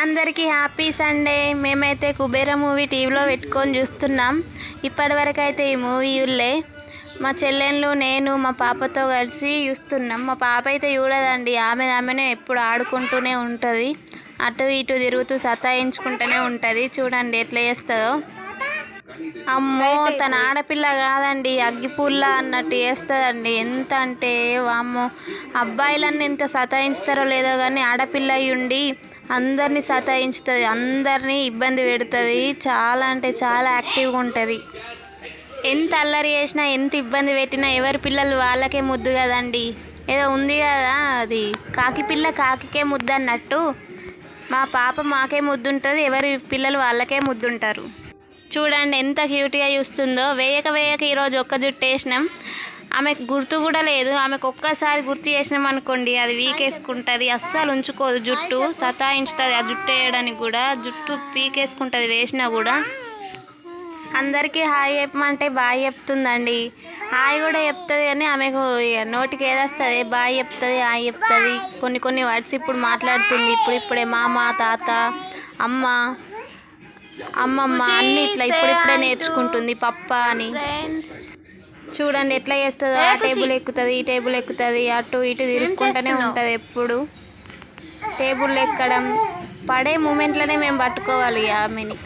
అందరికీ happy Sunday. మేమైతే Kubera movie టీవీలో పెట్టుకొని చూస్తున్నాం. ఇప్పటివరకు అయితే ఈ మూవీ చూడలే. మా చెల్లెళ్ళు నేను మా పాపతో కలిసి చూస్తున్నాం. మా పాప అయితే చూడదండి, ఆమెనే ఎప్పుడు ఆడుకుంటూనే ఉంటుంది, అటు ఇటు తిరుగుతూ సతాయించుకుంటూనే ఉంటుంది. చూడండి ఎట్లా చేస్తుందో. అమ్మో, తన ఆడపిల్ల కాదండి, అగ్గిపుల్ల అన్నట్టు చేస్తుందండి. ఎంత అంటే వామ్మో, అబ్బాయిలన్నీ ఎంత సతాయించుతారో లేదో కానీ ఆడపిల్ల ఉండి అందరినీ సతాయించుతుంది, అందరినీ ఇబ్బంది పెడుతుంది. చాలా అంటే చాలా యాక్టివ్గా ఉంటుంది. ఎంత అల్లరి చేసినా ఎంత ఇబ్బంది పెట్టినా ఎవరి పిల్లలు వాళ్ళకే ముద్దు కదండి. ఏదో ఉంది కదా, అది కాకి పిల్ల కాకికే ముద్దు అన్నట్టు మా పాప మాకే ముద్దుంటుంది, ఎవరి పిల్లలు వాళ్ళకే ముద్దుంటారు. చూడండి ఎంత క్యూట్గా చూస్తుందో. వేయక ఈరోజు ఒక్క జుట్టు వేసినాం. ఆమెకు గుర్తు కూడా లేదు. ఆమెకు ఒక్కసారి గుర్తు చేసినాం అనుకోండి, అది వీకేసుకుంటుంది, అస్సలు ఉంచుకోదు జుట్టు, సతాయించుతుంది. ఆ జుట్టు వేయడానికి కూడా జుట్టు పీకేసుకుంటుంది వేసినా కూడా. అందరికీ హాయ్ చెప్పమంటే బాయ్ చెప్తుందండి. హాయ్ కూడా చెప్తుంది కానీ ఆమెకు నోటికి ఏదొస్తుంది, బాయ్ చెప్తుంది, హాయ్ చెప్తుంది. కొన్ని వర్డ్స్ ఇప్పుడు మాట్లాడుతుంది. ఇప్పుడే మామ, తాత, అమ్మ, అమ్మమ్మ అన్ని ఇట్లా ఇప్పుడిప్పుడే నేర్చుకుంటుంది, పప్ప అని. చూడండి ఎట్లా చేస్తుందో. ఆ టేబుల్ ఎక్కుతుంది, ఈ టేబుల్ ఎక్కుతుంది, అటు ఇటు తిరుగుకుంటూనే ఉంటుంది. ఎప్పుడు టేబుల్ ఎక్కడం, పడే మూమెంట్లోనే మేము పట్టుకోవాలి ఆమెని.